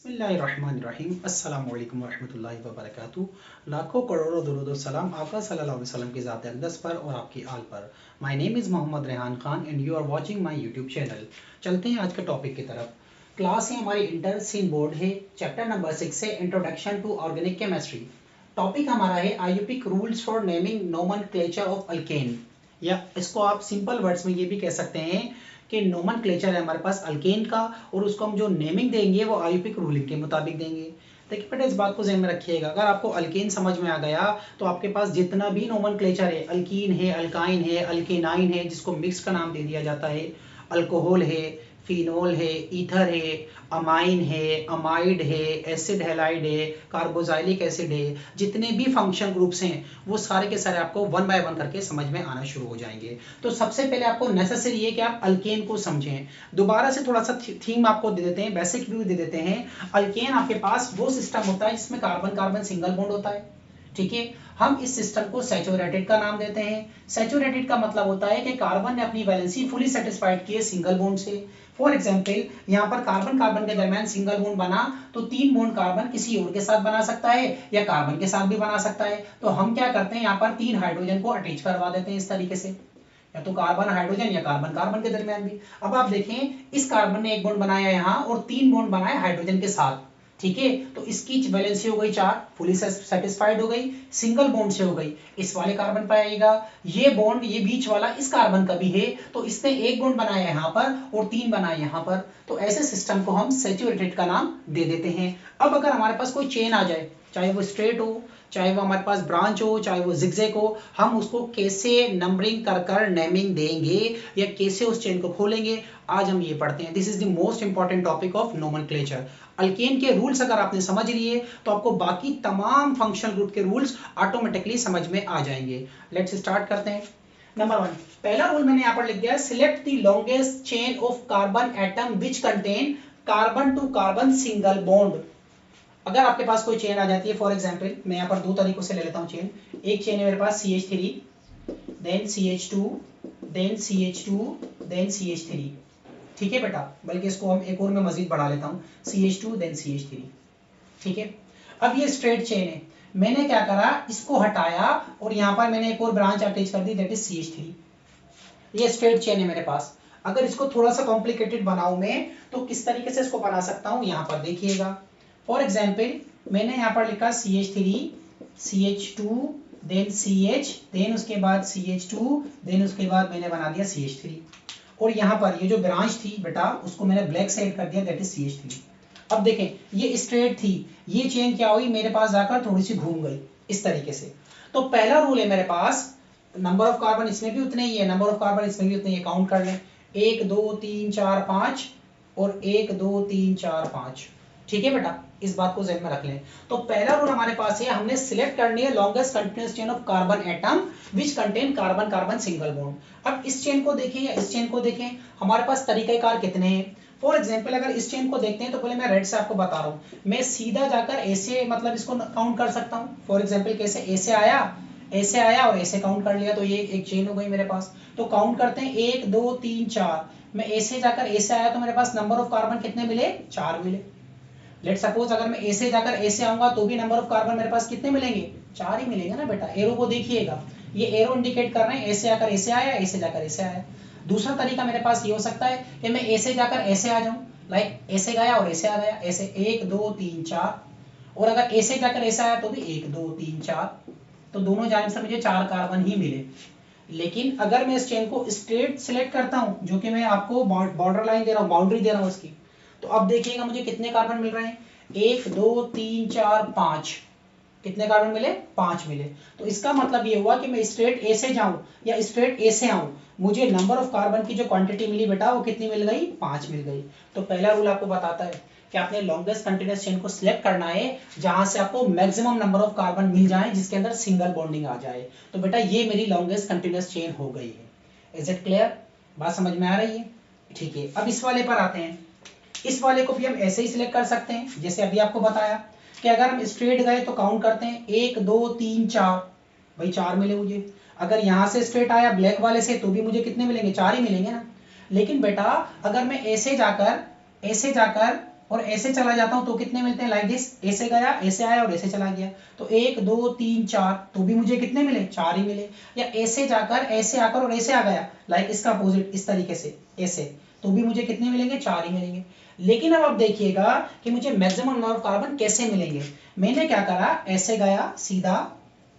बिस्मिल्लाहिर्रहमानिर्रहीम अस्सलाम वालेकुम वरहमतुल्लाहि वबरकातुहू। लाखों करोड़ों दुरूद सलाम आका सल्लल्लाहु अलैहि वसल्लम की ज़ात अक़दस पर और आपकी आल पर। My name is Mohammad Rehan Khan and you are watching my YouTube channel. चलते हैं आज के टॉपिक की तरफ। क्लास है हमारी इंटर सीन बोर्ड है, चैप्टर नंबर 6 से introduction to organic chemistry. Topic हमारा है IUPAC rules for naming nomenclature of alkane, या इसको आप सिंपल वर्ड्स में ये भी कह सकते हैं कि नोमेनक्लेचर है हमारे पास अल्केन का, और उसको हम जो नेमिंग देंगे वो आईयूपीएसी रूलिंग के मुताबिक देंगे। देखिए बेटा, इस बात को ज़हन में रखिएगा, अगर आपको अल्केन समझ में आ गया तो आपके पास जितना भी नोमेनक्लेचर है, अल्कीन है, अल्काइन है, अल्केनाइन है, जिसको मिक्स का नाम दे दिया जाता है, अल्कोहल है, फिनोल है, ईथर है, अमाइन है, अमाइड है, एसिड हैलाइड है, कार्बोजाइलिक एसिड है, जितने भी फंक्शन ग्रुप्स हैं वो सारे के सारे आपको वन बाय वन करके समझ में आना शुरू हो जाएंगे। तो सबसे पहले आपको नेसेसरी है कि आप अल्केन को समझें। दोबारा से थोड़ा सा थीम आपको दे देते हैं, बेसिक व्यू दे देते हैं। अल्केन आपके पास वो सिस्टम होता है जिसमें कार्बन कार्बन सिंगल बॉन्ड होता है, ठीक है। हम इस सिस्टम को सैचुरेटेड का नाम देते हैं। सैचुरेटेड का मतलब होता है कि कार्बन ने अपनी वैलेंसी फुली सेटिस्फाइड की है सिंगल बॉन्ड से। फॉर एग्जांपल, यहाँ पर कार्बन कार्बन के दरमियान सिंगल बॉन्ड बना तो 3 बॉन्ड कार्बन किसी और के साथ बना सकता है या कार्बन के साथ भी बना सकता है। तो हम क्या करते हैं, यहाँ पर 3 हाइड्रोजन को अटैच करवा देते हैं इस तरीके से, या तो कार्बन हाइड्रोजन या कार्बन कार्बन के दरमियान भी। अब आप देखें, इस कार्बन ने 1 बॉन्ड बनाया यहाँ और 3 बॉन्ड बनाए हाइड्रोजन के साथ, ठीक है। तो इसकी वैलेंसी हो गई 4, फुली सेटिस्फाइड हो गई, सिंगल बॉन्ड से हो गई। इस वाले कार्बन पर आएगा, ये बॉन्ड ये बीच वाला इस कार्बन का भी है, तो इसने 1 बॉन्ड बनाया यहाँ पर और 3 बनाए यहाँ पर। तो ऐसे सिस्टम को हम सैचुरेटेड का नाम दे देते हैं। अब अगर हमारे पास कोई चेन आ जाए, चाहे वो स्ट्रेट हो, चाहे वो हमारे पास ब्रांच हो, चाहे वो जिगजैग हो, हम उसको कैसे नंबरिंग कर कर नेमिंग देंगे या कैसे उस चेन को खोलेंगे, आज हम ये पढ़ते हैं। This is the most important topic of nomenclature. Alkane के रूल्स अगर आपने समझ लिए तो आपको बाकी तमाम फंक्शनल ग्रुप के रूल्स ऑटोमेटिकली समझ में आ जाएंगे। लेट्स स्टार्ट करते हैं। नंबर 1, पहला रूल मैंने यहाँ पर लिख दिया, select the longest chain of carbon atom which contain carbon to carbon single bond. अगर आपके पास कोई चेन आ जाती है, फॉर एग्जांपल मैं यहाँ पर 2 तरीकों से ले लेता हूँ चेन। एक चेन है मेरे पास CH3, then CH2, then CH2, then CH3, ठीक है बेटा। बल्कि इसको हम एक और में मजीद बढ़ा लेता हूँ, CH2 देन CH3, ठीक है। अब ये स्ट्रेट चेन है, मैंने क्या करा, इसको हटाया और यहाँ पर मैंने एक और ब्रांच अटैच कर दी, दैट इज CH3। ये स्ट्रेट चेन है मेरे पास। अगर इसको थोड़ा सा कॉम्प्लिकेटेड बनाऊं मैं तो किस तरीके से इसको बना सकता हूं, यहाँ पर देखिएगा। फॉर एग्जाम्पल, मैंने यहाँ पर लिखा CH3, CH2, then CH, then उसके बाद CH2, देन उसके बाद मैंने बना दिया CH3। और यहाँ पर ये जो ब्रांच थी बेटा, उसको मैंने ब्लैक साइड कर दिया, दैट इज CH3। अब देखें, ये स्ट्रेट थी, ये चेन क्या हुई, मेरे पास जाकर थोड़ी सी घूम गई इस तरीके से। तो पहला रूल है मेरे पास, नंबर ऑफ कार्बन इसमें भी उतने ही है, नंबर ऑफ कार्बन इसमें भी उतने ही है, काउंट कर लें, 1 2 3 4 5 और 1 2 3 4 5, ठीक है बेटा। इस बात को ज़हन में रख लें। तो पहला रूल हमारे पास है, हमने सिलेक्ट करनी है longest continuous chain of carbon atom which contain carbon carbon single bond. अब इस चेन को देखें या इस चेन को देखें, हमारे पास तरीक़ेकार कितने हैं। फॉर एग्जाम्पल, अगर इस चेन को देखते हैं तो पहले मैं रेड से आपको बता रहा हूँ, मैं सीधा जाकर ऐसे मतलब इसको काउंट कर सकता हूँ। फॉर एग्जाम्पल कैसे, ऐसे आया, ऐसे आया और ऐसे काउंट कर लिया, तो ये एक चेन हो गई मेरे पास। तो काउंट करते हैं, 1 2 3 4, मैं ऐसे जाकर ऐसे आया तो मेरे पास नंबर ऑफ कार्बन कितने मिले, 4 मिले। लेट सपोज अगर मैं ऐसे जाकर ऐसे आऊंगा तो भी नंबर ऑफ कार्बन मेरे पास कितने मिलेंगे, 4 ही मिलेंगे ना बेटा। एरो को देखिएगा, ये एरो इंडिकेट कर रहे हैं, ऐसे आकर ऐसे आया, ऐसे जाकर ऐसे आया। दूसरा तरीका मेरे पास ये हो सकता है कि मैं ऐसे जाकर ऐसे आ जाऊं, लाइक ऐसे गया और ऐसे आ गया, ऐसे 1 2 3 4, और अगर ऐसे जाकर ऐसे आया तो भी 1 2 3 4, तो दोनों जानिब से मुझे 4 कार्बन ही मिले। लेकिन अगर मैं इस चेन को स्ट्रेट सिलेक्ट करता हूं, जो कि मैं आपको बॉर्डर लाइन दे रहा हूं, बाउंड्री दे रहा हूं उसकी, तो अब देखिएगा मुझे कितने कार्बन मिल रहे हैं, 1 2 3 4 5, कितने कार्बन मिले, 5 मिले। तो इसका मतलब ये हुआ कि मैं स्ट्रेट ए से जाऊं या स्ट्रेट ए से आऊं, मुझे नंबर ऑफ कार्बन की जो क्वांटिटी मिली बेटा वो कितनी मिल गई, 5 मिल गई। तो पहला रूल आपको बताता है कि आपने लॉन्गेस्ट कंटिन्यूअस चेन को सिलेक्ट करना है जहां से आपको मैक्सिमम नंबर ऑफ कार्बन मिल जाए, जिसके अंदर सिंगल बॉन्डिंग आ जाए। तो बेटा ये मेरी लॉन्गेस्ट कंटिन्यूअस चेन हो गई है। इज इट क्लियर, बात समझ में आ रही है, ठीक है। अब इस वाले पर आते हैं। इस वाले को भी हम ऐसे ही सिलेक्ट कर सकते हैं जैसे अभी आपको बताया कि अगर हम स्ट्रेट गए तो काउंट करते हैं, 1 2 3 4, भाई 4 मिले मुझे। अगर यहां से स्ट्रेट आया ब्लैक वाले से तो भी मुझे कितने मिलेंगे, 4 ही मिलेंगे ना। लेकिन बेटा अगर मैं ऐसे जाकर और ऐसे चला जाता हूं तो कितने मिलते हैं, लाइक दिस, ऐसे गया, ऐसे आया और ऐसे चला गया, तो 1 2 3 4, तो भी मुझे कितने मिले, 4 ही मिले। या ऐसे जाकर, ऐसे आकर और ऐसे आ गया, लाइक इसका अपोजिट, इस तरीके से ऐसे, तो भी मुझे कितने मिलेंगे, 4 ही मिलेंगे। लेकिन अब आप देखिएगा कि मुझे मैक्सिमम नंबर ऑफ कार्बन कैसे मिलेंगे। मैंने क्या करा, ऐसे गया, सीधा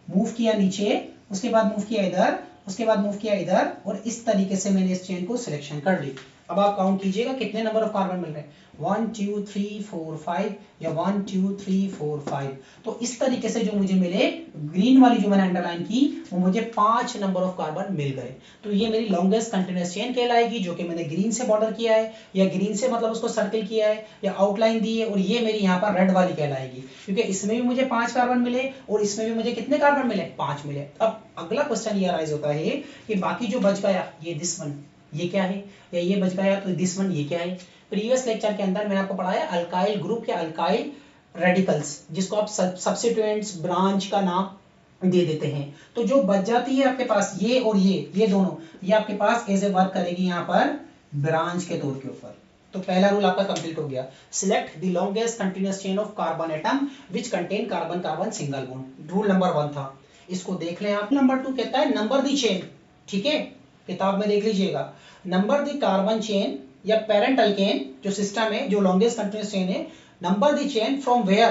मूव किया नीचे, उसके बाद मूव किया इधर, उसके बाद मूव किया इधर, और इस तरीके से मैंने इस चेन को सिलेक्शन कर ली। अब आप काउंट कीजिएगा कितने नंबर ऑफ कार्बन मिल रहे हैं, 1 2 3 4 5 या 1 2 3 4 5। तो इस तरीके से जो मुझे मिले, ग्रीन वाली जो मैंने अंडरलाइन की, वो मुझे 5 नंबर ऑफ कार्बन मिल गए। तो ये मेरी लॉन्गेस्ट कंटिन्यूअस चेन कहलाएगी, जो कि मैंने ग्रीन से बॉर्डर किया है, या ग्रीन से मतलब उसको सर्कल किया है, या आउटलाइन दी है, और ये मेरी यहाँ पर रेड वाली कहलाएगी, क्योंकि इसमें भी मुझे 5 कार्बन मिले और इसमें भी मुझे कितने कार्बन मिले, 5 मिले। अब अगला क्वेश्चन ये राइज होता है कि बाकी जो बच गया, ये दिस वन, ये क्या है, या ये बच गया तो दिस वन, ये क्या है। प्रीवियस लेक्चर के अंदर मैंने आपको पढ़ाया अल्काइल ग्रुप या अल्काइल रेडिकल्स, जिसको आप सब्स्टिट्यूएंट्स ब्रांच का नाम दे देते हैं। तो जो बच जाती है आपके पास, ये और ये दोनों, ये आपके पास एज ए वर्क करेगी यहाँ पर ब्रांच के तौर के ऊपर। तो पहला रूल आपका कंप्लीट हो गया, select the longest continuous chain of carbon atom which contain carbon carbon single bond. Rule number 1 था, इसको देख लें आप। नंबर 2 कहता है नंबर द चेन, ठीक है, किताब में देख लीजिएगा, नंबर द कार्बन चेन या पेरेंट अल्केन जो सिस्टम है, जो लॉन्गेस्ट कंटीन्यूअस चेन है, number the chain from where,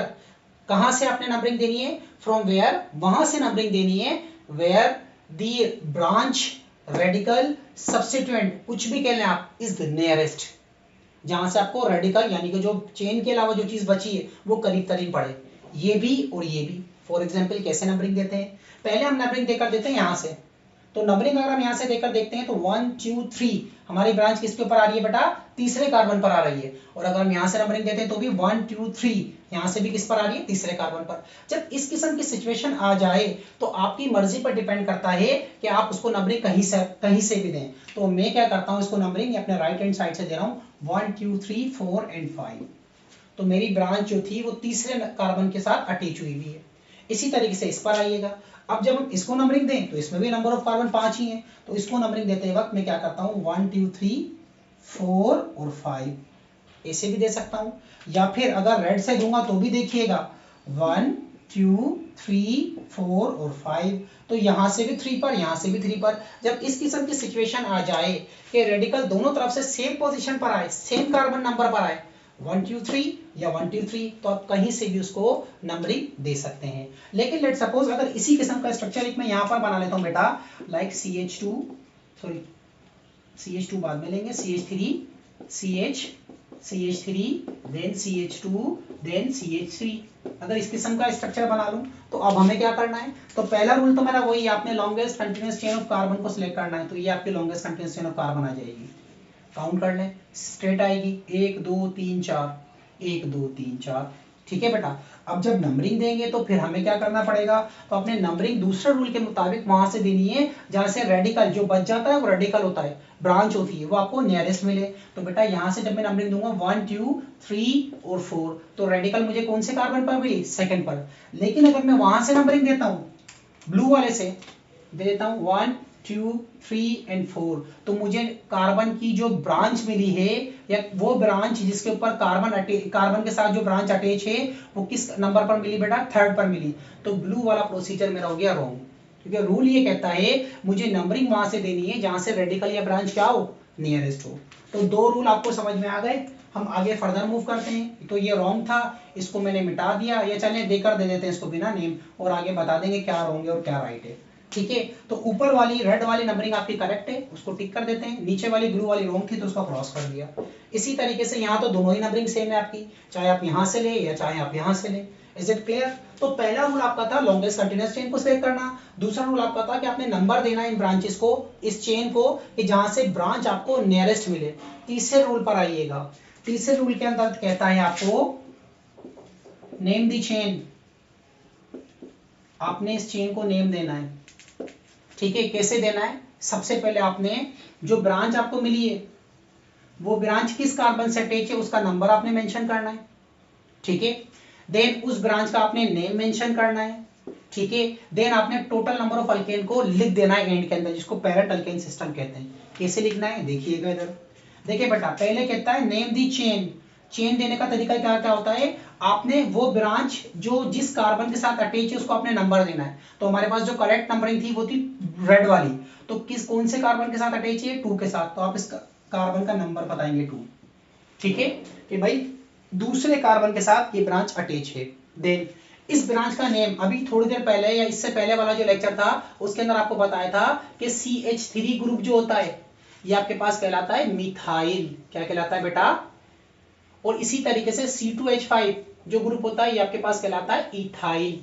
कहां से आपने नंबरिंग देनी है, फ्रॉम वेयर, वहां से नंबरिंग देनी है, where the branch radical substituent, कुछ भी कह लें आप, इज द नियरेस्ट, जहां से आपको रेडिकल यानी कि जो चेन के अलावा जो चीज बची है वो करीब तरीब पड़े, ये भी और ये भी। फॉर एग्जांपल कैसे नंबरिंग देते हैं, पहले हम नंबरिंग देकर देते हैं यहां से। तो नंबरिंग अगर हम यहां से देकर देखते हैं तो 1 2 3 हमारी ब्रांच किसके ऊपर आ रही है बेटा, तीसरे कार्बन पर आ रही है। और अगर हम यहां से नंबरिंग देते हैं तो भी 1 2 3 यहां से भी किस पर आ रही है, तीसरे कार्बन पर। जब इस किस्म की सिचुएशन आ जाए तो आपकी मर्जी पर डिपेंड करता है कि आप उसको नंबरिंग कहीं से भी दें। तो मैं क्या करता हूं, इसको नंबरिंग अपने राइट हैंड साइड से दे रहा हूं 1 2 3 4 एंड 5। तो मेरी ब्रांच जो थी वो तीसरे कार्बन के साथ अटैच हुई हुई है। इसी तरीके से इस पर आइएगा। अब जब हम इसको नंबरिंग दें तो इसमें भी नंबर ऑफ कार्बन 5 ही है, तो इसको नंबरिंग देते वक्त मैं क्या करता हूं, 1 2 3 4 और 5 ऐसे भी दे सकता हूं, या फिर अगर रेड से दूंगा तो भी देखिएगा 1 2 3 4 और 5। तो यहां से भी 3 पर, यहां से भी 3 पर। जब इस किस्म की सिचुएशन आ जाए कि रेडिकल दोनों तरफ से सेम पोजीशन पर आए, सेम कार्बन नंबर पर आए, 1 2 3 या 1 2 3, तो आप कहीं से भी उसको नंबरिंग दे सकते हैं। लेकिन लेट सपोज अगर इसी किस्म का स्ट्रक्चर एक मैं यहां पर बना लेता हूं बेटा, लाइक CH2, सॉरी CH2 बाद में लेंगे, CH3 CH CH3 then CH2 then CH3, अगर इस किस्म का स्ट्रक्चर बना लूं तो अब हमें क्या करना है, तो पहला रूल तो मेरा वही, आपने longest continuous chain of carbon को सिलेक्ट करना है। तो ये आपकी longest continuous chain of carbon आ जाएगी, काउंट कर लें, स्ट्रेट आएगी 1 2 3 4, 1 2 3 4, ठीक है बेटा। अब जब नंबरिंग देंगे तो फिर हमें क्या करना पड़ेगा, तो अपने नंबरिंग दूसरे रूल के मुताबिक वहां से देनी है जहां से रेडिकल जो बच जाता है वो रेडिकल होता है, ब्रांच होती है, वो आपको नियरेस्ट मिले। तो बेटा यहां से जब मैं नंबरिंग दूंगा 1 2 3 और 4, तो रेडिकल मुझे कौन से कार्बन पर मिली, सेकंड पर। लेकिन अगर मैं वहां से नंबरिंग देता हूं ब्लू वाले से, दे देता हूं 1 2 3 एंड 4, तो मुझे कार्बन की जो ब्रांच मिली है, या वो ब्रांच जिसके ऊपर कार्बन के साथ जो ब्रांच अटैच है, वो किस नंबर पर मिली बेटा, थर्ड पर मिली। तो ब्लू वाला प्रोसीजर मेरा हो गया रॉन्ग, क्योंकि रूल ये कहता है मुझे नंबरिंग वहां से देनी है जहां से रेडिकल या ब्रांच क्या हो, नियरेस्ट हो। तो दो रूल आपको समझ में आ गए। हम आगे फर्दर मूव करते हैं। तो ये रॉन्ग था, इसको मैंने मिटा दिया, या चलिए देकर दे देते हैं इसको बिना नेम, और आगे बता देंगे क्या रॉन्ग है और क्या राइट है, ठीक है। तो ऊपर वाली रेड वाली नंबरिंग आपकी करेक्ट है, उसको टिक कर देते हैं। नीचे वाली ब्लू वाली रॉन्ग थी तो उसको क्रॉस कर दिया। इसी तरीके से यहाँ तो दोनों ही नंबरिंग सेम है आपकी, चाहे आप यहाँ से ले या चाहे आप यहाँ से ले। Is it clear? तो पहला रूल आपका था लॉन्गेस्ट कंटीन्यूअस चेन को सिलेक्ट करना। दूसरा रूल आपका था कि आपने नंबर देना है इन ब्रांचेस को, इस चेन को, कि जहां से ब्रांच आपको नियरेस्ट मिले। तीसरे रूल पर आइएगा। तीसरे रूल के अंदर कहता है आपको नेम द चेन, आपने इस चेन को नेम देना है, ठीक है। कैसे देना है? सबसे पहले आपने जो ब्रांच आपको मिली है वो ब्रांच किस कार्बन से अटैच है उसका नंबर आपने मेंशन करना है, ठीक है। देन उस ब्रांच का आपने नेम मेंशन करना है, ठीक है। देन आपने टोटल नंबर ऑफ अल्केन को लिख देना है एंड के अंदर, जिसको पैरेंट अल्केन सिस्टम कहते हैं। कैसे लिखना है देखिएगा इधर, देखिए बेटा, पहले कहता है नेम दी चेन, चेन देने का तरीका क्या क्या होता है, आपने वो ब्रांच जो जिस कार्बन के साथ अटैच है उसको आपने नंबर देना है। तो हमारे पास जो करेक्ट नंबरिंग थी वो थी रेड वाली, तो कौन से कार्बन के साथ अटैच है, 2 के साथ, तो आप इस कार्बन का नंबर बताएंगे 2। ठीक है कि भाई दूसरे कार्बन के साथ ये ब्रांच अटैच है। देन इस ब्रांच का नेम, अभी थोड़ी देर पहले या इससे पहले वाला जो लेक्चर था उसके अंदर आपको बताया था कि CH3 ग्रुप जो होता है ये आपके पास कहलाता है मिथाइल। क्या कहलाता है बेटा? और इसी तरीके से C2H5 जो ग्रुप होता है ये आपके पास कहलाता है इथाइल।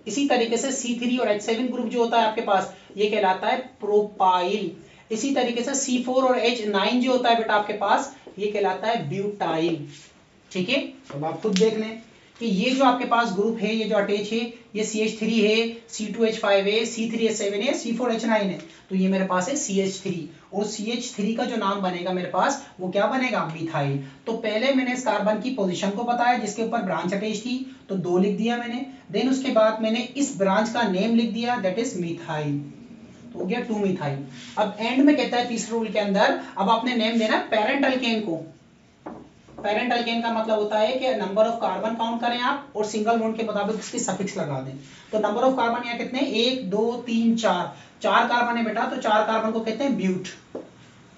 इसी तरीके से C3 और H7 ग्रुप जो होता है आपके पास ये कहलाता है प्रोपाइल। इसी तरीके से C4 और H9 जो होता है बेटा आपके पास ये कहलाता है ब्यूटाइल। ठीक है, अब आप खुद देख लें कि ये जो आपके पास ग्रुप है, ये जो अटैच है, ये CH3 है, C2H5 है, C3H7 है, C4H9 है, तो ये मेरे पास है CH3। और CH3 का जो नाम बनेगा मेरे पास वो क्या बनेगा? मिथाइल। तो पहले मैंने इस कार्बन की पोजीशन को बताया जिसके ऊपर ब्रांच अटैच थी, तो 2 लिख दिया मैंने। देन उसके बाद मैंने इस ब्रांच का नेम लिख दिया, दैट इज मिथाइल, तो हो गया 2 मिथाइल। अब एंड में कहता है तीसरे रूल के अंदर, अब आपने नेम देना पेरेंट अल्केन को। पेरेंट अल्केन का मतलब होता है कि नंबर ऑफ कार्बन काउंट करें आप और सिंगल बॉन्ड के मुताबिक इसकी सफिक्स लगा दें। तो नंबर ऑफ कार्बन यहाँ कितने? 1 2 3 4, 4 कार्बन है बेटा, तो 4 कार्बन को कहते हैं ब्यूट।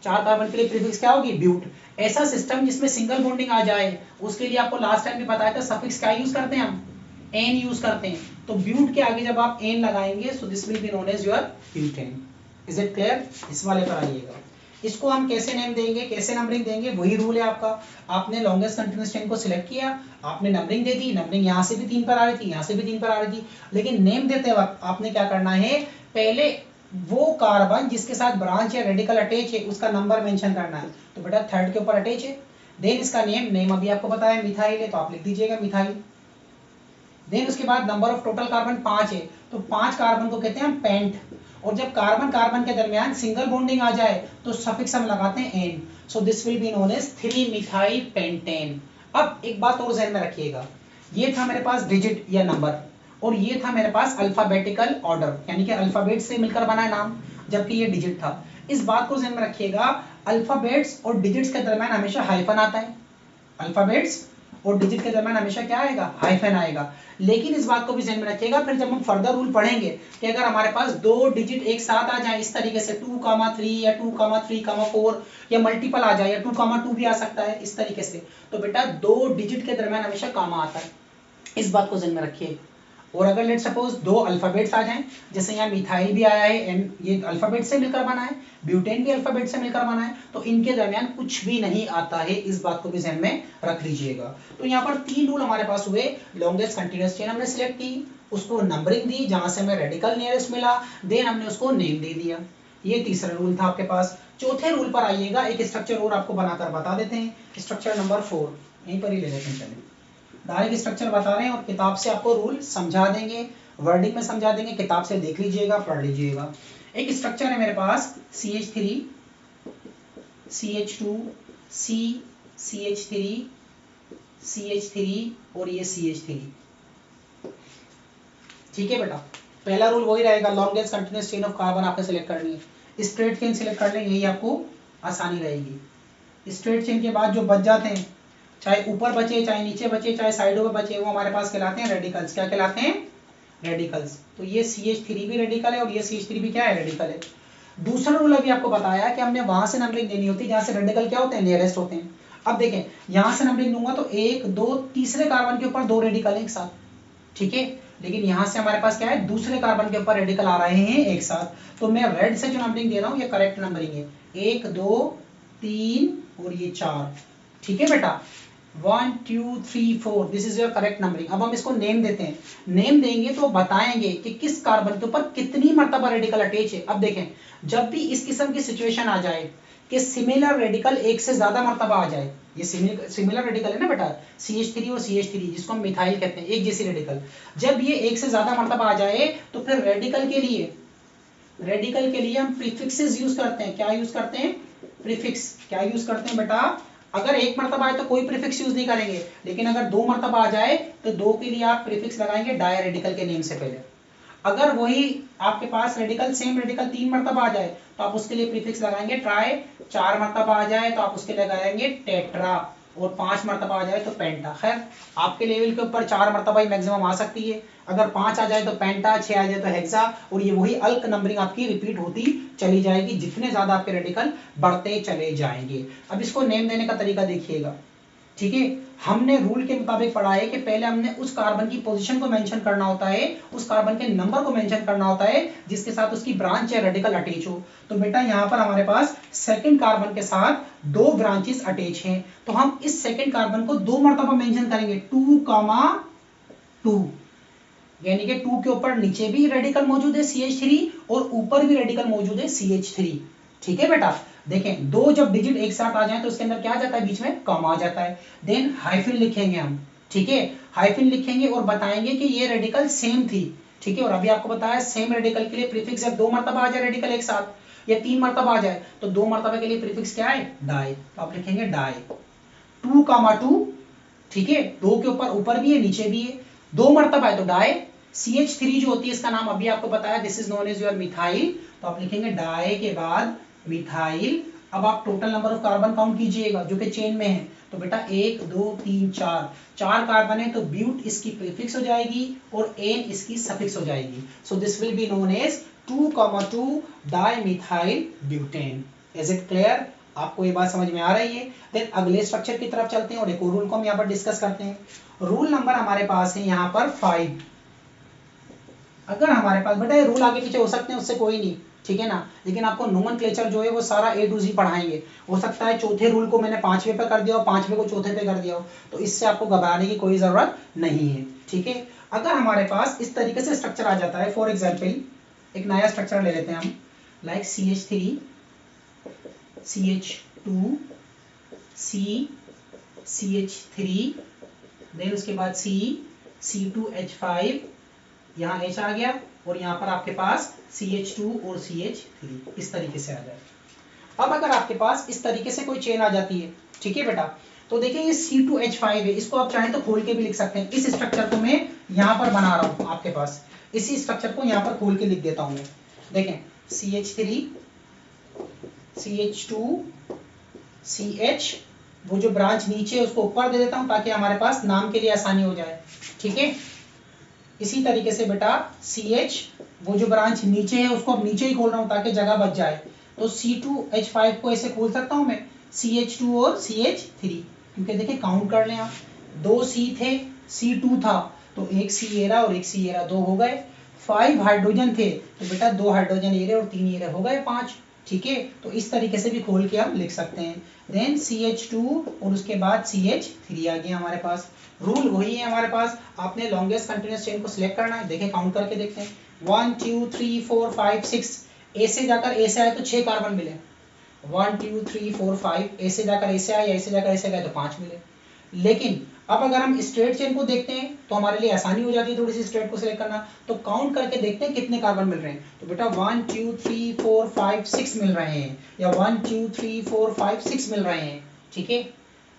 4 कार्बन के लिए प्रीफिक्स क्या होगी? ब्यूट। ऐसा सिस्टम जिसमें सिंगल बॉन्डिंग आ जाए उसके लिए आपको लास्ट टाइम भी बताया था सफिक्स क्या यूज करते हैं हम? एन यूज करते हैं। तो ब्यूट के आगे जब आप एन लगाएंगे so this will be known as your butane. Is it clear? इस वाले पर आइएगा। इसको हम कैसे नेम देंगे, कैसे नंबरिंग देंगे, वही रूल है आपका। आपने लॉन्गेस्ट कंटिन्यूअस चेन को सिलेक्ट किया, आपने नंबरिंग दे दी, नंबरिंग यहाँ से भी 3 पर आ रही थी, यहाँ से भी 3 पर आ रही थी, लेकिन नेम देते वक्त आपने क्या करना है, पहले वो कार्बन जिसके साथ ब्रांच या रेडिकल अटैच है उसका नंबर मेंशन करना है। तो बेटा 3rd के ऊपर अटैच है, देन इसका नेम अभी आपको बताया मिथाइल है, तो आप लिख दीजिएगा मिथाइल। देन उसके बाद नंबर ऑफ टोटल कार्बन 5 है, तो 5 कार्बन को कहते हैं हम पेंट। और जब कार्बन कार्बन के दरमियान सिंगल बॉन्डिंग आ जाए तो सफिक्स हम लगाते हैं ane, so this will be known as 3 methyl pentane. अब एक बात और ध्यान में रखिएगा, ये था मेरे पास डिजिट या नंबर, और ये था मेरे पास अल्फाबेटिकल ऑर्डर, यानी कि अल्फाबेट से मिलकर बना है नाम, जबकि ये डिजिट था। इस बात को ध्यान में रखिएगा, अल्फाबेट्स और डिजिट्स के दरमियान हमेशा हाइफन आता है। अल्फाबेट्स और डिजिट के दरमियान हमेशा क्या आएगा? हाइफन आएगा। लेकिन इस बात को भी ध्यान में रखिएगा, फिर जब हम फर्दर रूल पढ़ेंगे कि अगर हमारे पास 2 डिजिट एक साथ आ जाए इस तरीके से 2,3 या 2,3,4 या मल्टीपल आ जाए या 2,2 भी आ सकता है इस तरीके से, तो बेटा 2 डिजिट के दरमियान हमेशा कामा आता है। इस बात को ध्यान में रखिए। और अगर लेट सपोज 2 अल्फाबेट्स आ जाएं, जैसे यहाँ मिथाइल भी आया है एंड ये अल्फाबेट से मिलकर बना है, ब्यूटेन भी अल्फाबेट से मिलकर बना है, तो इनके दरमियान कुछ भी नहीं आता है। इस बात को भी ध्यान में रख लीजिएगा। तो यहाँ पर 3 रूल हमारे पास हुए। लॉन्गेस्ट कंटिन्यूअस चेन हमने सिलेक्ट की, उसको नंबरिंग दी जहां से हमें रेडिकल नियरेस्ट मिला, देन हमने उसको नेम दे दिया। ये तीसरा रूल था आपके पास। चौथे रूल पर आइएगा, एक स्ट्रक्चर और आपको बनाकर बता देते हैं। स्ट्रक्चर नंबर 4 यहीं पर ही ले लेते हैं। चलिए, डायरेक्ट स्ट्रक्चर बता रहे हैं और किताब से आपको रूल समझा देंगे, वर्डिंग में समझा देंगे, किताब से देख लीजिएगा, पढ़ लीजिएगा। एक स्ट्रक्चर है मेरे पास CH3 CH2 C CH3 CH3 और ये CH3। ठीक है बेटा, पहला रूल वही रहेगा, longest continuous chain of carbon आपने सेलेक्ट करनी है। स्ट्रेट चेन सेलेक्ट कर लें, यही आपको आसानी रहेगी। स्ट्रेट चेन के बाद जो बच जाते हैं, चाहे ऊपर बचे, चाहे नीचे बचे, चाहे साइडों में बचे, वो हमारे पास कहलाते हैं रेडिकल्स। क्या कहलाते हैं? रेडिकल्स। तो ये CH3 भी रेडिकल है और ये CH3 भी क्या है? रेडिकल है। दूसरा रूल अभी आपको बताया कि हमने वहां से नंबरिंग देनी होती है जहां से रेडिकल क्या होते हैं? नियरेस्ट होते हैं। अब देखें, यहां से नंबरिंग दूंगा तो 1 2 तीसरे कार्बन के ऊपर 2 रेडिकल एक साथ, ठीक है। लेकिन यहां से हमारे पास क्या है? दूसरे कार्बन के ऊपर रेडिकल आ रहे हैं एक साथ। तो मैं रेड से जो नंबरिंग दे रहा हूं ये करेक्ट नंबरिंग है, 1 2 3 और ये 4। ठीक है बेटा, 1 2 3 4, this is your correct numbering. अब हम इसको नेम देते हैं। नेम देंगे तो बताएंगे कि किस कार्बन के ऊपर कितनी मर्तबा रेडिकल अटैच है। अब देखें, जब भी इस किस्म की सिचुएशन आ जाए कि सिमिलर रेडिकल एक से ज्यादा मर्तबा आ जाए, ये सिमिलर रेडिकल है ना बेटा, CH3 और CH3 जिसको हम मिथाइल कहते हैं, एक जैसी रेडिकल, जब ये एक से ज्यादा मर्तबा आ जाए तो फिर रेडिकल के लिए हम प्रीफिक्सेस यूज करते हैं। क्या यूज करते हैं? प्रीफिक्स। क्या यूज करते हैं बेटा? अगर एक मर्तबा आए तो कोई प्रीफिक्स यूज नहीं करेंगे, लेकिन अगर 2 मर्तबा आ जाए तो 2 के लिए आप प्रीफिक्स लगाएंगे डाई रेडिकल के नेम से पहले। अगर वही आपके पास रेडिकल सेम रेडिकल 3 मर्तबा आ जाए तो आप उसके लिए प्रीफिक्स लगाएंगे ट्राई, 4 मर्तबा आ जाए तो आप उसके लिए लगाएंगे टेट्रा, और 5 मरतबा आ जाए तो पेंटा। खैर आपके लेवल के ऊपर 4 मरतबा ही मैक्सिमम आ सकती है, अगर 5 आ जाए तो पेंटा, 6 आ जाए तो हेक्सा, और ये वही अल्क नंबरिंग आपकी रिपीट होती चली जाएगी जितने ज्यादा आपके रेडिकल बढ़ते चले जाएंगे। अब इसको नेम देने का तरीका देखिएगा, ठीक है। हमने रूल के मुताबिक पढ़ा है कि पहले हमने उस कार्बन की पोजीशन को मेंशन करना होता है, उस कार्बन के नंबर को मेंशन करना होता है जिसके साथ उसकी ब्रांच या रेडिकल अटैच हो। तो बेटा यहाँ पर हमारे पास सेकंड कार्बन के साथ 2 ब्रांचेस अटैच हैं, तो हम इस सेकंड कार्बन को 2 मरतबा मेंशन करेंगे, 2,2, यानी कि 2 के ऊपर नीचे भी रेडिकल मौजूद है CH3 और ऊपर भी रेडिकल मौजूद है CH3, ठीक है बेटा। देखें 2 जब डिजिट एक साथ आ जाए तो उसके अंदर क्या आ जाता है, बीच में कॉमा आ जाता है। देन हाइफन लिखेंगे हम, ठीक है, हाइफन लिखेंगे और बताएंगे कि ये रेडिकल सेम थी, ठीक है। और अभी आपको बताया सेम रेडिकल के लिए प्रीफिक्स जब 2 मरतबा आ जाए रेडिकल एक साथ या 3 मरतबा आ जाए तो 2 मरतबा के लिए प्रीफिक्स क्या है, डाई, तो आप लिखेंगे डाई, 2,2, ठीक है, 2 के ऊपर ऊपर भी है नीचे भी है, 2 मरतबा है तो डाई। CH3 जो होती है इसका नाम अभी आपको बताया, this is known as your methyl, तो आप लिखेंगे डाई के बाद मिथाइल। अब आप total number of carbon count कीजिएगा जो कि चेन में है, तो बेटा 1 2 3 4, 4 कार्बन है तो ब्यूट इसकी प्रीफिक्स हो जाएगी और एन इसकी सफिक्स हो जाएगी। So this will be known as 2,2 dimethyl butane. Is it clear? आपको ये बात समझ में आ रही है? देन अगले स्ट्रक्चर की तरफ चलते हैं और एक और रूल को हम यहाँ पर डिस्कस करते हैं। रूल नंबर हमारे पास है यहाँ पर 5। अगर हमारे पास बेटा ये रूल आगे पीछे हो सकते हैं उससे कोई नहीं, ठीक है ना, लेकिन आपको नोमेनक्लेचर जो है वो सारा A to Z पढ़ाएंगे। हो सकता है चौथे रूल को मैंने 5वें पे कर दिया हो, 5वें को चौथे पे कर दिया हो, तो इससे आपको घबराने की कोई जरूरत नहीं है, ठीक है। अगर हमारे पास इस तरीके से स्ट्रक्चर आ जाता है, फॉर एग्जाम्पल एक नया स्ट्रक्चर ले लेते हैं हम, like CH3 CH2 C CH3, then उसके बाद C C2H5, यहाँ H आ गया और यहाँ पर आपके पास CH2 और CH3 इस तरीके से आ जाए। अब अगर आपके पास इस तरीके से कोई चेन आ जाती है, ठीक है बेटा, तो देखिए ये C2H5 है, इसको आप चाहें तो खोल के भी लिख सकते हैं। इस स्ट्रक्चर को मैं यहाँ पर बना रहा हूँ आपके पास, इसी स्ट्रक्चर को यहाँ पर खोल के लिख देता हूँ मैं। देखें CH3 CH2 CH, वो जो ब्रांच नीचे है उसको ऊपर दे देता हूँ ताकि हमारे पास नाम के लिए आसानी हो जाए, ठीक है। इसी तरीके से बेटा CH, वो जो ब्रांच नीचे है उसको अब नीचे ही खोल रहा हूँ ताकि जगह बच जाए, तो C2H5 को ऐसे खोल सकता हूँ मैं, CH2 और CH3, क्योंकि देखिए काउंट कर लें आप, 2 C थे, C2 था, तो एक C ये रहा और एक C ये रहा, 2 हो गए। 5 हाइड्रोजन थे तो बेटा 2 हाइड्रोजन ये रहे और 3 ये रहे, हो गए 5, ठीक है। तो इस तरीके से भी खोल के हम लिख सकते हैं। देन CH2 और उसके बाद CH3 आ गया हमारे पास। रूल वही है हमारे पास, आपने लॉन्गेस्ट कंटिन्यूअस चेन को सिलेक्ट करना है। देखें काउंट करके देखते हैं, 1 2 3 4 5 6, ए से जाकर ए से आए तो 6 कार्बन मिले, 1 2 3 4 5, ए से जाकर ए से आए या ए से जाकर ए से गए तो 5 मिले। लेकिन अब अगर हम स्ट्रेट चेन को देखते हैं तो हमारे लिए आसानी हो जाती है थोड़ी सी स्ट्रेट को सिलेक्ट करना, तो काउंट करके देखते हैं कितने कार्बन मिल रहे हैं। तो बेटा 1 2 3 4 5 6 मिल रहे हैं, या 1 2 3 4 5 6 मिल रहे हैं, ठीक है।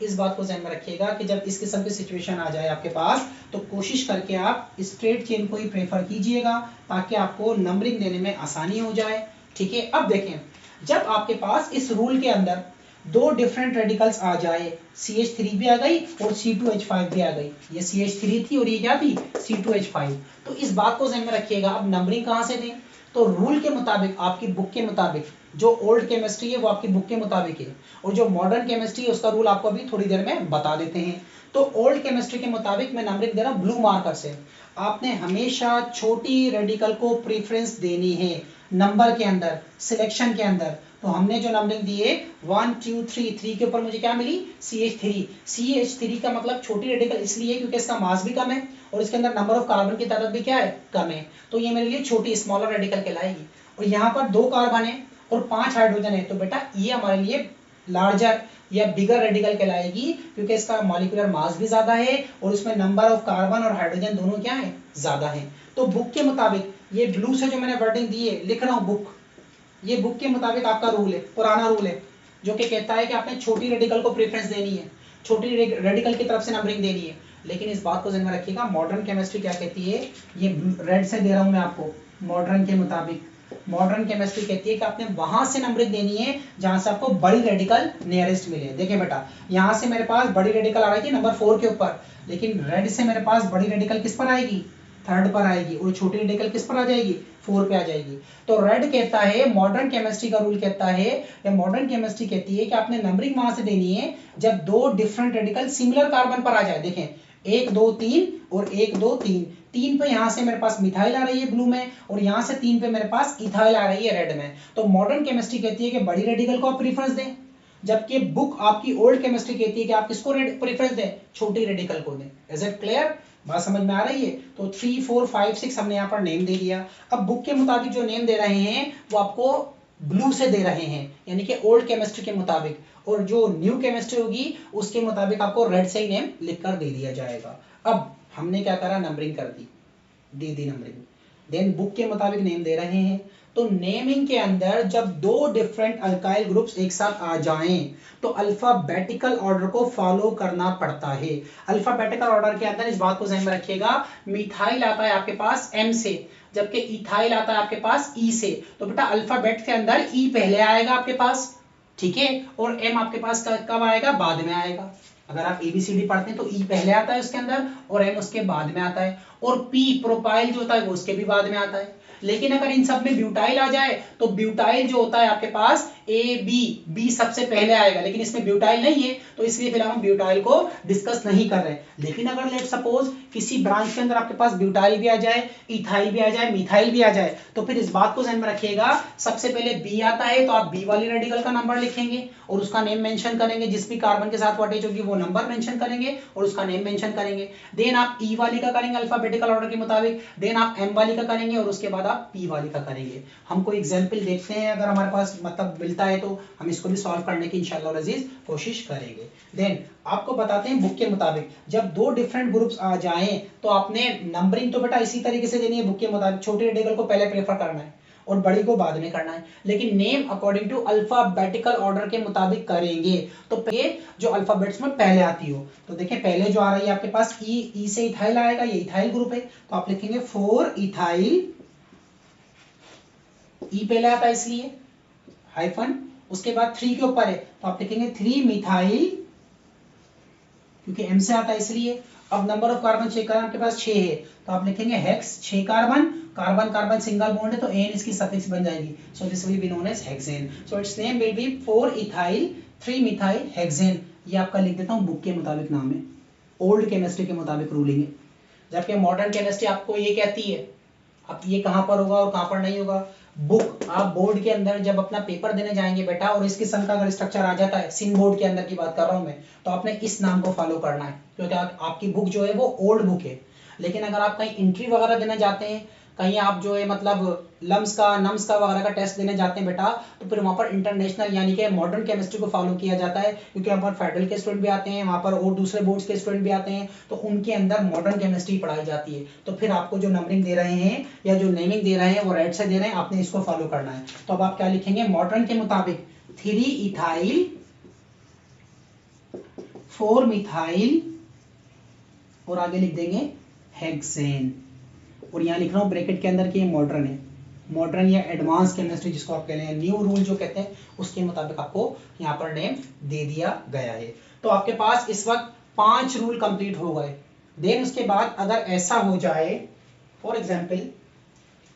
इस बात को ध्यान में रखिएगा कि जब इस किस्म की सिचुएशन आ जाए आपके पास तो कोशिश करके आप स्ट्रेट चेन को ही प्रेफर कीजिएगा ताकि आपको नंबरिंग देने में आसानी हो जाए, ठीक है। अब देखें जब आपके पास इस रूल के अंदर 2 डिफरेंट रेडिकल्स आ जाए, CH3 भी आ गई और C2H5 भी आ गई, ये CH3 थी और ये क्या थी, C2H5, तो इस बात को ध्यान में रखिएगा। अब नंबरिंग कहाँ से दें, तो रूल के मुताबिक, आपकी बुक के मुताबिक, जो ओल्ड केमिस्ट्री है वो आपकी बुक के मुताबिक है और जो मॉडर्न केमिस्ट्री है उसका रूल आपको अभी थोड़ी देर में बता देते हैं। तो ओल्ड केमिस्ट्री के मुताबिक मैं नंबरिंग दे रहा हूँ ब्लू मार्कर से। आपने हमेशा छोटी रेडिकल को प्रेफरेंस देनी है नंबर के अंदर, सिलेक्शन के अंदर। तो हमने जो नंबरिंग दी है 1 2 3, 3 के ऊपर मुझे क्या मिली, CH3। CH3 का मतलब छोटी रेडिकल इसलिए क्योंकि इसका मास भी कम है और इसके अंदर नंबर ऑफ कार्बन की तादाद भी क्या है, कम है, तो ये मेरे लिए छोटी स्मॉलर रेडिकल कहलाएगी। और यहाँ पर 2 कार्बन है और 5 हाइड्रोजन है, तो बेटा ये हमारे लिए लार्जर या बिगर रेडिकल कहलाएगी क्योंकि इसका मॉलिक्यूलर मास भी ज्यादा है और उसमें नंबर ऑफ कार्बन और हाइड्रोजन दोनों क्या है, ज्यादा है। तो बुक के मुताबिक ये ब्लू से जो मैंने वर्डिंग दी है लिख रहा हूँ बुक, ये बुक के मुताबिक आपका रूल है, पुराना रूल है, जो कि कहता है कि आपने छोटी रेडिकल को प्रेफरेंस देनी है, छोटी रेडिकल की तरफ से नंबरिंग देनी है। लेकिन इस बात को ध्यान में रखिएगा, मॉडर्न केमिस्ट्री क्या कहती है, ये रेड से दे रहा हूं मैं आपको, मॉडर्न के मुताबिक मॉडर्न केमिस्ट्री कहती है कि आपने वहां से नंबरिंग देनी है जहां से आपको बड़ी रेडिकल नियरेस्ट मिले। देखिए बेटा, यहां से मेरे पास बड़ी रेडिकल आ रही थी नंबर 4 के ऊपर, लेकिन रेड से मेरे पास बड़ी रेडिकल किस पर आएगी, 3rd पर आएगी, और छोटी रेडिकल किस पर आ जाएगी, 4 पे आ जाएगी। तो रेड कहता है, मॉडर्न केमिस्ट्री का रूल कहता है, या मॉडर्न केमिस्ट्री कहती है कि आपने नंबरिंग वहां से देनी है जब दो डिफरेंट रेडिकल सिमिलर कार्बन पर आ जाए। देखें 1 2 3 और 1 2 3, 3 पे यहां से मेरे पास मिथाइल आ रही है ब्लू में, और यहां से 3 पे मेरे पास इथाइल आ रही है रेड में। तो मॉडर्न केमिस्ट्री कहती है कि बड़ी रेडिकल को आप प्रीफरेंस दें, जबकि बुक आपकी ओल्ड केमिस्ट्री कहती है कि आप किसको प्रीफरेंस दें, छोटी रेडिकल को दें। इज इट क्लियर, बात समझ में आ रही है? तो 3 4 5 6 हमने यहाँ पर नेम दे दिया। अब बुक के मुताबिक जो नेम दे रहे हैं वो आपको ब्लू से दे रहे हैं, यानी कि ओल्ड केमिस्ट्री के मुताबिक, और जो न्यू केमिस्ट्री होगी उसके मुताबिक आपको रेड से ही नेम लिखकर दे दिया जाएगा। अब हमने क्या करा, नंबरिंग कर दी, दे दी नंबरिंग, देन बुक के मुताबिक नेम दे रहे हैं। तो नेमिंग के अंदर जब दो डिफरेंट अल्काइल ग्रुप्स एक साथ आ जाएं तो अल्फाबेटिकल ऑर्डर को फॉलो करना पड़ता है। अल्फाबेटिकल ऑर्डर के अंदर इस बात को ध्यान में रखिएगा, मिथाइल आता है आपके पास M से, जबकि इथाइल आता है आपके पास E से। तो बेटा अल्फाबेट के अंदर E पहले आएगा आपके पास, ठीक है, और M आपके पास कब आएगा, बाद में आएगा। अगर आप ABCD पढ़ते हैं तो E पहले आता है उसके अंदर और M उसके बाद में आता है, और P प्रोपाइल जो होता है वो उसके भी बाद में आता है। लेकिन अगर इन सब में ब्यूटाइल आ जाए तो ब्यूटाइल जो होता है आपके पास B सबसे पहले आएगा, लेकिन इसमें ब्यूटाइल नहीं है तो इसलिए फिलहाल हम ब्यूटाइल को डिस्कस नहीं कर रहे। लेकिन अगर लेट सपोज किसी ब्रांच के अंदर आपके पास ब्यूटाइल भी आ जाए, इथाइल भी आ जाए, मिथाइल भी आ जाए, तो फिर इस बात को ध्यान में रखिएगा, सबसे पहले B आता है तो आप B वाली रेडिकल का नंबर लिखेंगे और उसका नेम मेंशन करेंगे, जिस भी कार्बन के साथ वो अटैच होगी वो नंबर मेंशन करेंगे और उसका नेम मेंशन करेंगे। देन आप E वाली का करेंगे अल्फाबेटिकल ऑर्डर के मुताबिक, देन आप M वाली का करेंगे और उसके बाद आप P वाली का करेंगे। हम कोई एग्जांपल देखते हैं, अगर हमारे पास मतलब मिलता है तो हम इसको भी सॉल्व करने की इंशाल्लाह अजीज कोशिश करेंगे। देन आपको बताते हैं बुक के मुताबिक जब दो डिफरेंट ग्रुप्स आ जाएं तो आपने नंबरिंग तो बेटा इसी तरीके से देनी है बुक के मुताबिक, छोटी रेडिकल को पहले प्रेफर करना है और बड़ी को बाद में करना है, लेकिन name according to alphabetical order के मुताबिक करेंगे। तो ये जो अल्फाबेट्स में पहले आती हो, तो देखिए पहले जो आ रही है आपके पास ई से इथाइल आएगा, ये इथाइल ग्रुप है तो आप लिखेंगे 4 इथाइल, ई पहले आता है इसलिए हाइफन, उसके बाद 3 के ऊपर है तो आप लिखेंगे 3 मिथाइल, क्योंकि M से आता है इसलिए। अब नंबर ऑफ कार्बन चेक करें, आपके पास 6 है तो आप लिखेंगे hex, 6 carbon, carbon carbon single bond है तो एन इसकी सफिक्स बन जाएगी, so this will be known as hexane. So it's name will be 4 ethyl 3 methyl hexane. ये आपका लिख देता हूं बुक के मुताबिक नाम है, ओल्ड केमिस्ट्री के मुताबिक रूलिंग है, जबकि मॉडर्न केमिस्ट्री आपको ये कहती है अब ये कहां पर होगा और कहां पर नहीं होगा। बुक आप बोर्ड के अंदर जब अपना पेपर देने जाएंगे बेटा और इस किस्म का अगर स्ट्रक्चर आ जाता है, सिन बोर्ड के अंदर की बात कर रहा हूं मैं, तो आपने इस नाम को फॉलो करना है, क्योंकि आपकी बुक जो है वो ओल्ड बुक है। लेकिन अगर आप कहीं एंट्री वगैरह देने जाते हैं, कहीं आप जो है मतलब लम्स का नम्स का वगैरह का टेस्ट देने जाते हैं बेटा, तो फिर वहाँ पर इंटरनेशनल यानी कि मॉडर्न केमिस्ट्री को फॉलो किया जाता है, क्योंकि वहाँ पर फेडरल के स्टूडेंट भी आते हैं, वहाँ पर और दूसरे बोर्ड्स के स्टूडेंट भी आते हैं, तो उनके अंदर मॉडर्न केमिस्ट्री पढ़ाई जाती है। तो फिर आपको जो नंबरिंग दे रहे हैं या जो नेमिंग दे रहे हैं वो रेड से दे रहे हैं, आपने इसको फॉलो करना है। तो अब आप क्या लिखेंगे, मॉडर्न के मुताबिक 3 इथाइल 4 मिथाइल और आगे लिख देंगे हेक्सेन, और यहाँ लिख रहा हूँ ब्रैकेट के अंदर कि ये मॉडर्न है, मॉडर्न या एडवांस केमिस्ट्री जिसको आप कह रहे हैं, न्यू रूल जो कहते हैं उसके मुताबिक आपको यहाँ पर नेम दे दिया गया है। तो आपके पास इस वक्त 5 रूल कंप्लीट हो गए। देन उसके बाद अगर ऐसा हो जाए, फॉर एग्जाम्पल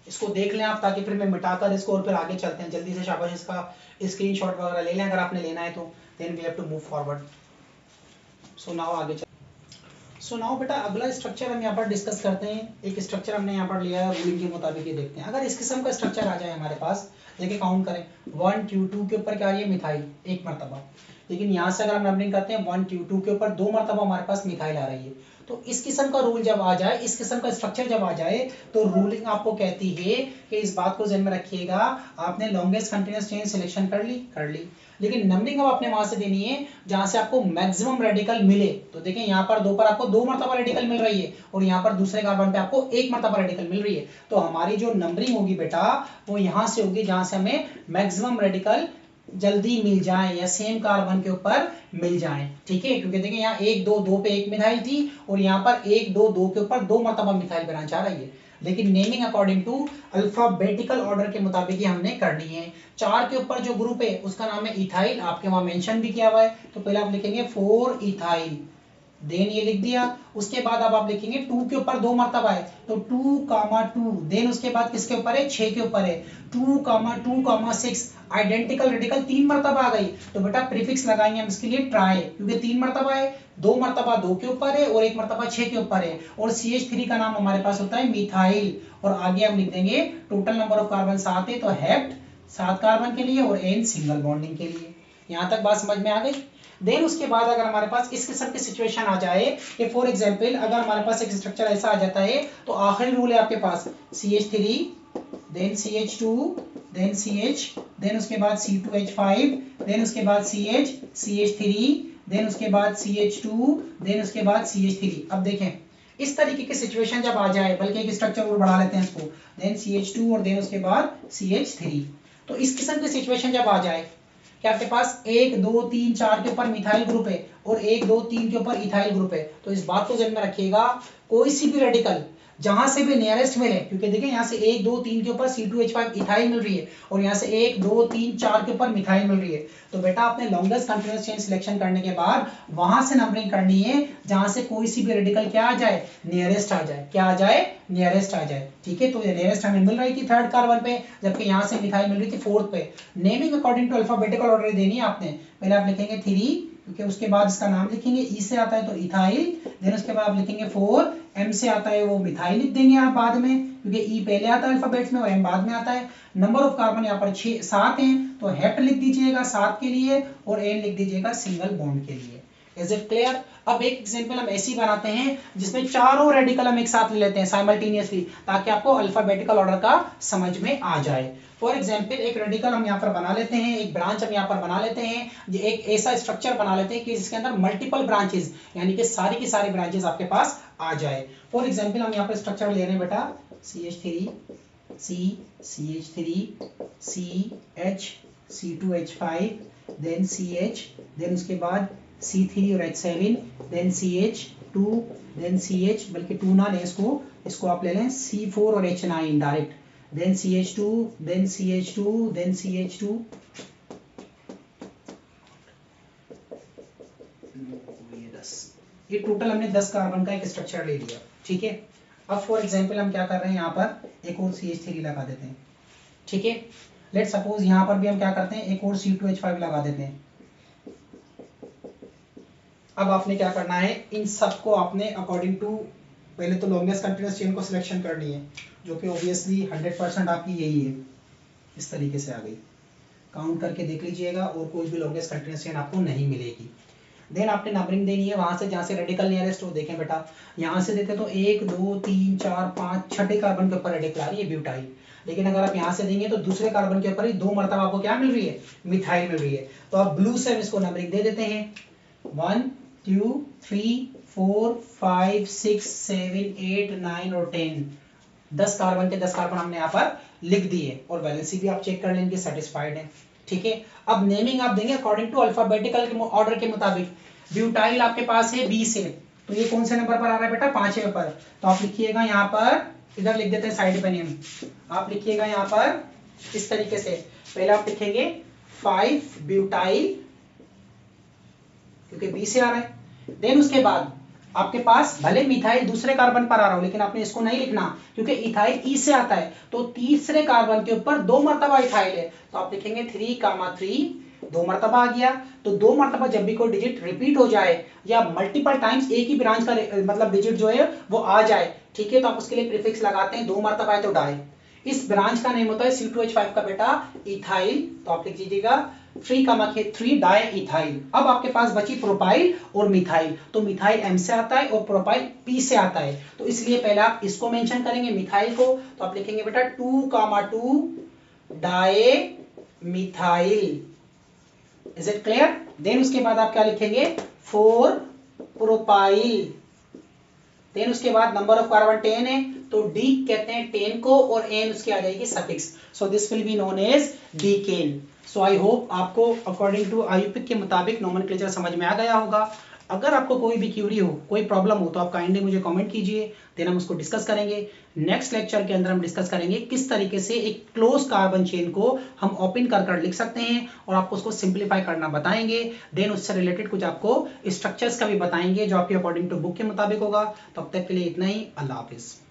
इसको देख लें आप, ताकि फिर मैं मिटाकर इसको और फिर आगे चलते हैं जल्दी से, शाबाश इसका स्क्रीनशॉट वगैरह ले लें अगर आपने लेना है तो, then we have to move forward. So now आगे सो नाउ बेटा अगला स्ट्रक्चर हम यहाँ पर डिस्कस करते हैं। एक स्ट्रक्चर हमने यहाँ पर लिया है रूलिंग के मुताबिक, ये देखते हैं। अगर इस किस्म का स्ट्रक्चर आ जाए हमारे पास, देखिए काउंट करें 1 2 2 के ऊपर क्या आ रही है, मिथाइल एक मरतबा, लेकिन यहाँ से अगर हम नंबरिंग करते हैं 1 2 2 के ऊपर 2 मरतबा हमारे पास मिथाइल आ रही है। तो इस किस्म का रूल जब आ जाए, इस किस्म का स्ट्रक्चर जब आ जाए, तो रूलिंग आपको कहती है कि इस बात को ध्यान में रखिएगा, आपने लॉन्गेस्ट कंटीन्यूअस चेन सिलेक्शन कर ली, लेकिन नंबरिंग अब आपने वहां से देनी है जहां से आपको मैक्सिमम रेडिकल मिले। तो देखें यहाँ पर 2 पर आपको 2 मरतबा रेडिकल मिल रही है और यहाँ पर दूसरे कार्बन पे आपको 1 मरतबा रेडिकल मिल रही है। तो हमारी जो नंबरिंग होगी बेटा वो यहाँ से होगी जहां से हमें मैक्सिमम रेडिकल जल्दी मिल जाए या सेम कार्बन के ऊपर मिल जाए, ठीक है। क्योंकि देखिए यहाँ 1 2 2 पे 1 मिथाइल थी और यहाँ पर 1 2 2 के ऊपर 2 मरतबा मिथाइल ब्रांच आ रही है। लेकिन naming according to alphabetical order के मुताबिक ही हमने करनी है। 4 के ऊपर जो ग्रुप है उसका नाम है इथाइल, आपके वहां मेंशन भी किया हुआ है, तो पहले आप लिखेंगे 4 इथाइल, देन ये लिख दिया। उसके बाद अब आप लिखेंगे 2 के ऊपर 2 मरतबा है तो 2, 2, देन उसके बाद किसके ऊपर है, 6 के ऊपर है 2, 6, आइडेंटिकल रेडिकल 3 मरतबा आ गई, तो बेटा प्रीफिक्स लगाएंगे हम इसके लिए ट्राई, क्योंकि 3 मरतबा है, 2 मरतबा 2 के ऊपर है और 1 मरतबा 6 के ऊपर है, और CH3 का नाम हमारे पास होता है मिथाइल, और आगे हम लिख देंगे टोटल नंबर ऑफ कार्बन 7 है, तो हेप्ट 7 कार्बन के लिए और एन सिंगल बॉन्डिंग के लिए। यहां तक बात समझ में आ गई। देन उसके बाद अगर हमारे पास इस किस्म की सिचुएशन आ जाए कि फॉर एग्जांपल अगर हमारे पास एक स्ट्रक्चर ऐसा आ जाता है, तो आखिरी रूल है आपके पास CH3, then CH2, then CH, then उसके बाद C2H5, देन उसके बाद CH, CH3, देन उसके बाद CH2, देन उसके बाद CH3। अब देखें इस तरीके की सिचुएशन जब आ जाए, बल्कि एक स्ट्रक्चर और बढ़ा लेते हैं इसको, देन CH2 और देन उसके बाद CH3, तो इस किस्म की सिचुएशन जब आ जाए कि आपके पास 1, 2, 3, 4 के ऊपर मिथाइल ग्रुप है और 1, 2, 3 के ऊपर इथाइल ग्रुप है, तो इस बात को ध्यान में रखिएगा, कोई सी भी रेडिकल जहां से भी नियरेस्ट मिले, क्योंकि देखिए यहाँ से 1, 2, 3 के ऊपर C2H5 इथाइल मिल रही है और यहाँ से 1, 2, 3, 4 के ऊपर मिथाइल मिल रही है, तो बेटा आपने लॉन्गेस्ट कंटीन्यूअस चेन सिलेक्शन करने के बाद वहां से नंबरिंग करनी है जहां से कोई सी भी रेडिकल क्या आ जाए, नियरेस्ट आ जाए, क्या आ जाए, नियरेस्ट आ जाए। ठीक है, तो ये नियरेस्ट हमें मिल रही थी 3rd कार्बन पे, जबकि यहाँ से मिथाइल मिल रही थी 4th पे। Naming according to alphabetical order देनी है आपने, पहले आप लिखेंगे 3, क्योंकि उसके बाद इसका नाम लिखेंगे, ई से आता है तो इथाइल, देन उसके बाद आप लिखेंगे 4, एम से आता है वो मिथाइल लिख देंगे आप बाद में, क्योंकि ई पहले आता है अल्फाबेट्स में और एम बाद में आता है। नंबर ऑफ कार्बन यहाँ पर 7 हैं, तो हेप्ट लिख दीजिएगा 7 के लिए और एन लिख दीजिएगा सिंगल बॉन्ड के लिए। Is it clear? अब एक एग्जांपल हम ऐसी बनाते हैं जिसमें चारों रेडिकल हम एक साथ ले लेते हैं साइमल्टेनियसली, ताकि आपको अल्फाबेटिकल ऑर्डर का समझ में आ जाए। फॉर एग्जांपल एक रेडिकल हम यहाँ पर बना लेते हैं, एक ब्रांच हम यहाँ पर बना लेते हैं, एक ऐसा स्ट्रक्चर बना लेते हैं कि जिसके अंदर मल्टीपल ब्रांचेस, यानी कि सारी की सारी ब्रांचेस आपके पास आ जाए। फॉर एग्जांपल हम यहाँ पर स्ट्रक्चर ले रहे हैं बेटा CH3, C, CH3, CH, C2H5, then CH, then उसके बाद C3 और H7, then CH2, then CH, बल्कि 2 ना लें इसको आप ले लें C4 और H9 direct, then CH2, then CH2, then CH2, ये टोटल हमने 10 कार्बन का एक स्ट्रक्चर ले लिया। ठीक है, अब फॉर एग्जांपल हम क्या कर रहे हैं, यहाँ पर एक और CH3 लगा देते हैं। ठीक है, लेट सपोज यहाँ पर भी हम क्या करते हैं, एक और C2H5 लगा देते हैं। अब आपने क्या करना है, इन सबको आपने अकॉर्डिंग टू पहले तो लॉन्गेस्ट कंटीन्यूअस चेन को सिलेक्शन करनी है, जो कि ऑब्वियसली 100% आपकी यही है, इस तरीके से आ गई, काउंट करके देख लीजिएगा और कोई भी लॉन्गेस्ट कंटीन्यूअस चेन आपको नहीं मिलेगी। देन आपने नंबरिंग देनी है वहां से जहां से रेडिकल नियरेस्ट हो। देखें बेटा यहाँ से देते तो 1, 2, 3, 4, 5, 6 कार्बन के ऊपर रेडिकल आ रही है ब्यूटाइल, लेकिन अगर आप यहाँ से देंगे तो दूसरे कार्बन के ऊपर ही 2 मरतबा आपको क्या मिल रही है, मिथाइल मिल रही है। तो आप ब्लू से हम इसको नंबरिंग दे देते हैं 1, 2, 3, 4, 5, 6, 7, 8, 9 और 10, 10 कार्बन के 10 कार्बन हमने यहाँ पर लिख दिए और वैलेंसी भी आप चेक कर लेंगे सेटिस्फाइड है। ठीक है, अब नेमिंग आप देंगे अकॉर्डिंग टू अल्फाबेटिकल ऑर्डर के मुताबिक। ब्यूटाइल आपके पास है B से, तो ये कौन से नंबर पर आ रहा है बेटा, 5वें पर, तो आप लिखिएगा यहाँ पर, इधर लिख देते हैं साइड पे नेम, आप लिखिएगा यहाँ पर इस तरीके से, पहले आप लिखेंगे 5 ब्यूटाइल, क्योंकि B से आ रहा है। देन उसके बाद आपके पास भले मिथाइल दूसरे कार्बन पर आ रहा हो, लेकिन आपने इसको नहीं लिखना क्योंकि इथाइल ई से आता है, तो तीसरे कार्बन के ऊपर 2 मरतबा इथाइल है, तो आप लिखेंगे 3, 2 मरतबा आ गया। तो 2 मरतबा जब भी कोई डिजिट रिपीट हो जाए या मल्टीपल टाइम्स एक ही ब्रांच का मतलब डिजिट जो है वो आ जाए, ठीक है, तो आप उसके लिए प्रीफिक्स लगाते हैं, 2 मरतबा है तो डाई। इस ब्रांच का नेम होता है C2H5 का बेटा इथाइल, तो आप लिख दीजिएगा 3 डाई इथाइल। अब आपके पास बची प्रोपाइल और मिथाइल, तो मिथाइल M से आता है और प्रोपाइल P से आता है, तो इसलिए पहले आप इसको मेंशन करेंगे मिथाइल को, तो आप लिखेंगे बेटा 2, di methyl. Is it clear? Then उसके बाद आप क्या लिखेंगे 4 प्रोपाइल, देन उसके बाद नंबर ऑफ कार्बन 10 है, तो डी कहते हैं 10 को और एन उसकी आ जाएगी suffix, so this will be known as decane. So I hope आपको अकॉर्डिंग टू आईयूपीएसी के मुताबिक नोमेनक्लेचर समझ में आ गया होगा। अगर आपको कोई भी क्यूरी हो, कोई प्रॉब्लम हो, तो आप काइंडली मुझे कमेंट कीजिए, देन हम उसको डिस्कस करेंगे। नेक्स्ट लेक्चर के अंदर हम डिस्कस करेंगे किस तरीके से एक क्लोज कार्बन चेन को हम ओपन कर कर लिख सकते हैं, और आपको उसको सिंप्लीफाई करना बताएंगे। देन उससे रिलेटेड कुछ आपको स्ट्रक्चर्स का भी बताएंगे जो आपके अकॉर्डिंग टू बुक के मुताबिक होगा। तब तक के लिए इतना ही। अल्लाह हाफिज़।